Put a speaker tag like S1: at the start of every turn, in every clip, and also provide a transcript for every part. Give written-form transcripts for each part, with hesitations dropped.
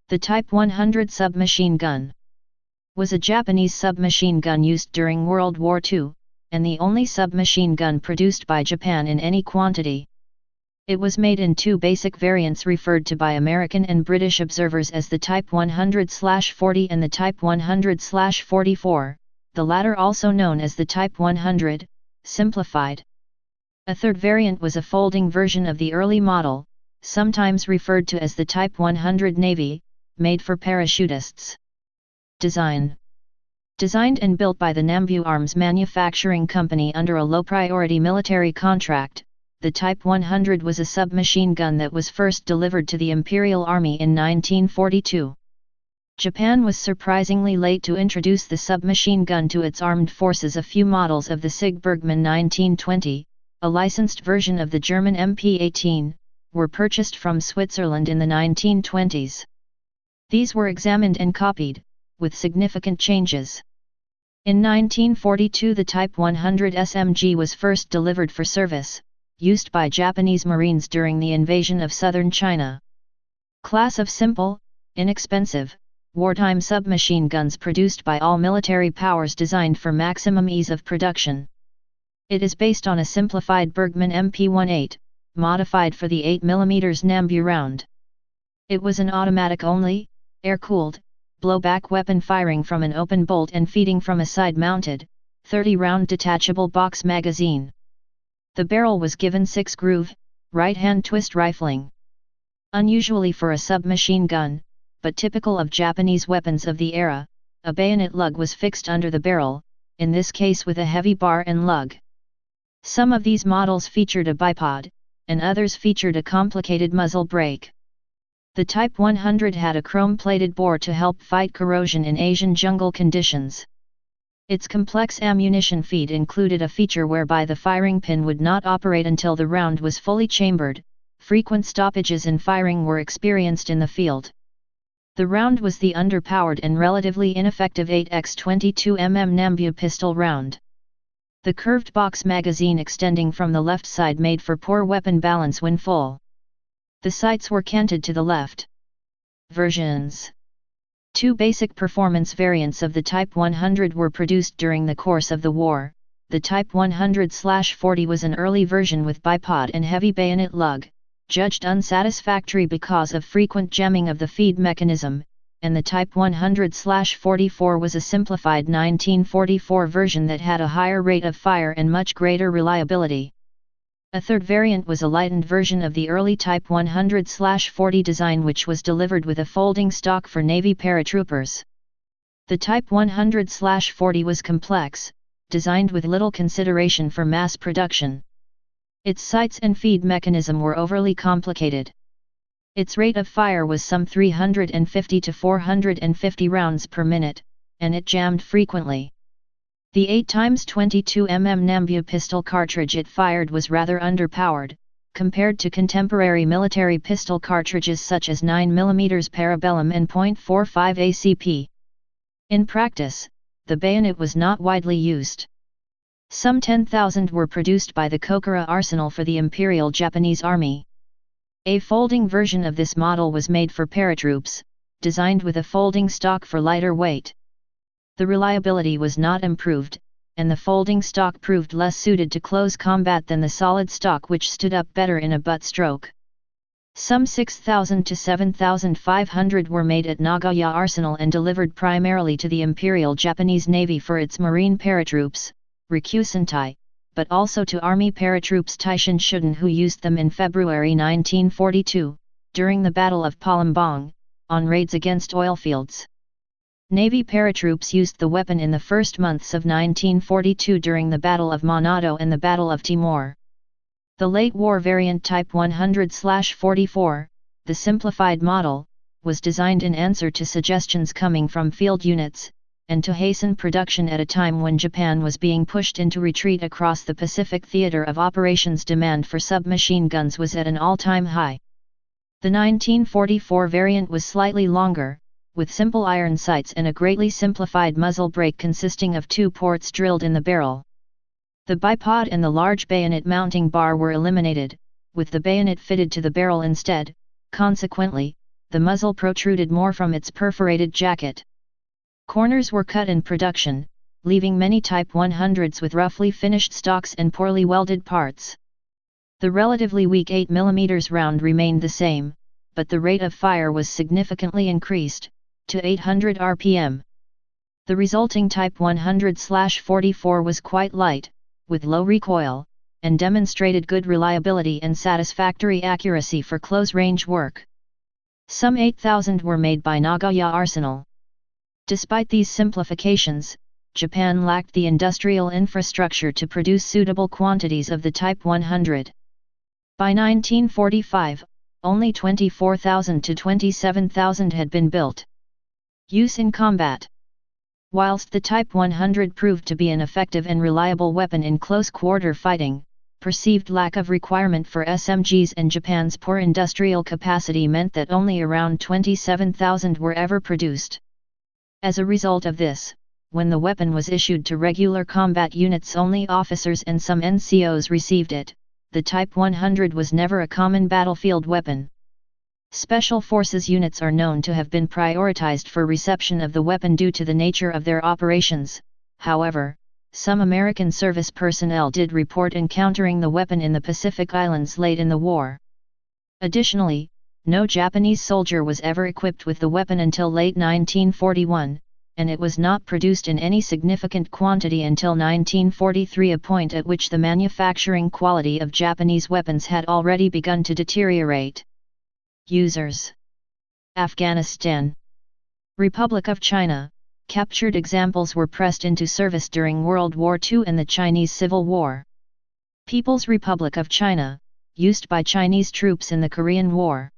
S1: The Type 100 submachine gun was a Japanese submachine gun used during World War II, and the only submachine gun produced by Japan in any quantity. It was made in two basic variants referred to by American and British observers as the Type 100/40 and the Type 100/44, the latter also known as the Type 100, simplified. A third variant was a folding version of the early model, sometimes referred to as the Type 100 Navy, made for parachutists. Design. Designed and built by the Nambu Arms Manufacturing Company under a low-priority military contract, the Type 100 was a submachine gun that was first delivered to the Imperial Army in 1942. Japan was surprisingly late to introduce the submachine gun to its armed forces. A few models of the Sig Bergmann 1920, a licensed version of the German MP-18, were purchased from Switzerland in the 1920s. These were examined and copied, with significant changes. In 1942 the Type 100 SMG was first delivered for service, used by Japanese Marines during the invasion of southern China. Class of simple, inexpensive, wartime submachine guns produced by all military powers designed for maximum ease of production. It is based on a simplified Bergmann MP-18, modified for the 8mm Nambu round. It was an automatic-only, air-cooled, blowback weapon firing from an open bolt and feeding from a side-mounted, 30-round detachable box magazine. The barrel was given 6-groove, right-hand twist rifling. Unusually for a submachine gun, but typical of Japanese weapons of the era, a bayonet lug was fixed under the barrel, in this case with a heavy bar and lug. Some of these models featured a bipod, and others featured a complicated muzzle brake. The Type 100 had a chrome-plated bore to help fight corrosion in Asian jungle conditions. Its complex ammunition feed included a feature whereby the firing pin would not operate until the round was fully chambered. Frequent stoppages in firing were experienced in the field. The round was the underpowered and relatively ineffective 8x22mm Nambu pistol round. The curved box magazine extending from the left side made for poor weapon balance when full. The sights were canted to the left. Versions. Two basic performance variants of the Type 100 were produced during the course of the war. The Type 100/40 was an early version with bipod and heavy bayonet lug, judged unsatisfactory because of frequent jamming of the feed mechanism, and the Type 100/44 was a simplified 1944 version that had a higher rate of fire and much greater reliability. A third variant was a lightened version of the early Type 100/40 design which was delivered with a folding stock for Navy paratroopers. The Type 100/40 was complex, designed with little consideration for mass production. Its sights and feed mechanism were overly complicated. Its rate of fire was some 350 to 450 rounds per minute, and it jammed frequently. The 8x22mm Nambu pistol cartridge it fired was rather underpowered, compared to contemporary military pistol cartridges such as 9mm Parabellum and .45 ACP. In practice, the bayonet was not widely used. Some 10,000 were produced by the Kokura Arsenal for the Imperial Japanese Army. A folding version of this model was made for paratroops, designed with a folding stock for lighter weight. The reliability was not improved, and the folding stock proved less suited to close combat than the solid stock which stood up better in a butt stroke. Some 6,000 to 7,500 were made at Nagoya Arsenal and delivered primarily to the Imperial Japanese Navy for its marine paratroops, Rikusentai, but also to Army paratroops Taishin Shuden who used them in February 1942, during the Battle of Palembang, on raids against oilfields. Navy paratroops used the weapon in the first months of 1942 during the Battle of Manado and the Battle of Timor. The late war variant Type 100/44, the simplified model, was designed in answer to suggestions coming from field units, and to hasten production at a time when Japan was being pushed into retreat across the Pacific theater of operations. Demand for submachine guns was at an all-time high. The 1944 variant was slightly longer, with simple iron sights and a greatly simplified muzzle brake consisting of two ports drilled in the barrel. The bipod and the large bayonet mounting bar were eliminated, with the bayonet fitted to the barrel instead. Consequently, the muzzle protruded more from its perforated jacket. Corners were cut in production, leaving many Type 100s with roughly finished stocks and poorly welded parts. The relatively weak 8mm round remained the same, but the rate of fire was significantly increased, to 800 rpm. The resulting Type 100/44 was quite light, with low recoil, and demonstrated good reliability and satisfactory accuracy for close-range work. Some 8,000 were made by Nagoya Arsenal. Despite these simplifications, Japan lacked the industrial infrastructure to produce suitable quantities of the Type 100. By 1945, only 24,000 to 27,000 had been built. Use in combat. Whilst the Type 100 proved to be an effective and reliable weapon in close-quarter fighting, perceived lack of requirement for SMGs and Japan's poor industrial capacity meant that only around 27,000 were ever produced. As a result of this, when the weapon was issued to regular combat units, only officers and some NCOs received it. The Type 100 was never a common battlefield weapon. Special Forces units are known to have been prioritized for reception of the weapon due to the nature of their operations. However, some American service personnel did report encountering the weapon in the Pacific Islands late in the war. Additionally, no Japanese soldier was ever equipped with the weapon until late 1941, and it was not produced in any significant quantity until 1943, a point at which the manufacturing quality of Japanese weapons had already begun to deteriorate. Users: Afghanistan, Republic of China. Captured examples were pressed into service during World War II and the Chinese Civil War. People's Republic of China, used by Chinese troops in the Korean War.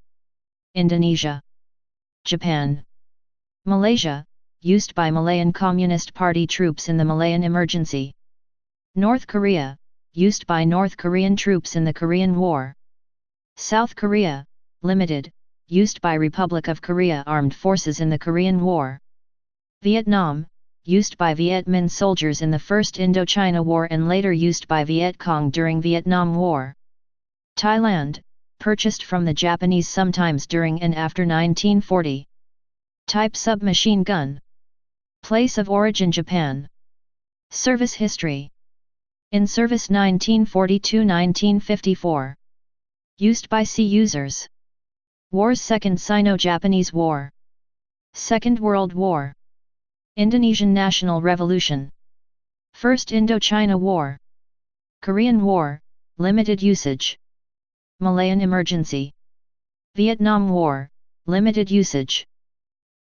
S1: Indonesia, Japan, Malaysia, used by Malayan Communist Party troops in the Malayan Emergency. North Korea, used by North Korean troops in the Korean War. South Korea, Limited, used by Republic of Korea Armed Forces in the Korean War. Vietnam, used by Viet Minh soldiers in the First Indochina War and later used by Viet Cong during Vietnam War. Thailand, purchased from the Japanese sometimes during and after 1940. Type submachine gun. Place of origin Japan. Service history. In service 1942–1954. Used by sea users. Wars: Second Sino-Japanese War. Second World War. Indonesian National Revolution. First Indochina War. Korean War, limited usage. Malayan Emergency. Vietnam War, limited usage.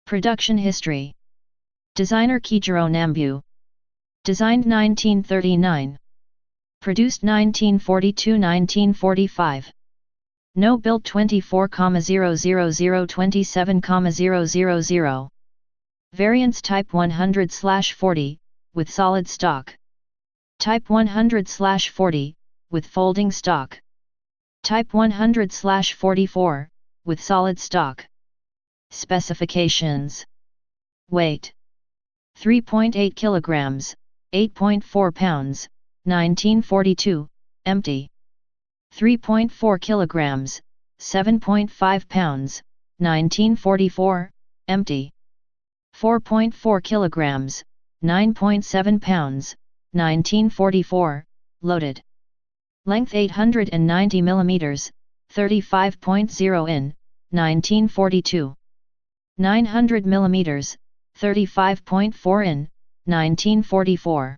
S1: Production history. Designer Kijiro Nambu. Designed 1939. Produced 1942–1945. No built 24,000–27,000. Variants Type 100/40, with solid stock. Type 100/40, with folding stock. Type 100/44, with solid stock. Specifications. Weight: 3.8 kilograms, 8.4 pounds, 1942, empty. 3.4 kilograms, 7.5 pounds, 1944, empty. 4.4 kilograms, 9.7 pounds, 1944, loaded. Length 890 mm, 35.0 in, 1942. 900 mm, 35.4 in, 1944.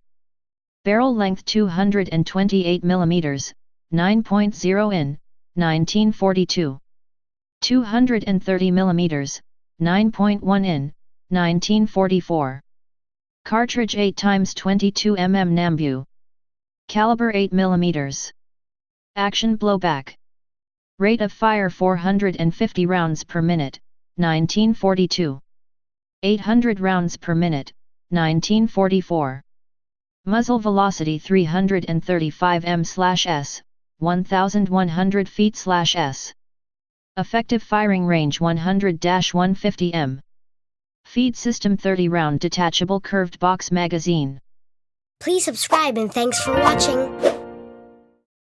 S1: Barrel length 228 mm, 9.0 in, 1942. 230 mm, 9.1 in, 1944. Cartridge 8x22 mm Nambu. Caliber 8 mm. Action blowback. Rate of fire 450 rounds per minute, 1942. 800 rounds per minute, 1944. Muzzle velocity 335 m/s, 1100 feet/s. Effective firing range 100–150 m. Feed system 30-round detachable curved box magazine.
S2: Please subscribe and thanks for watching.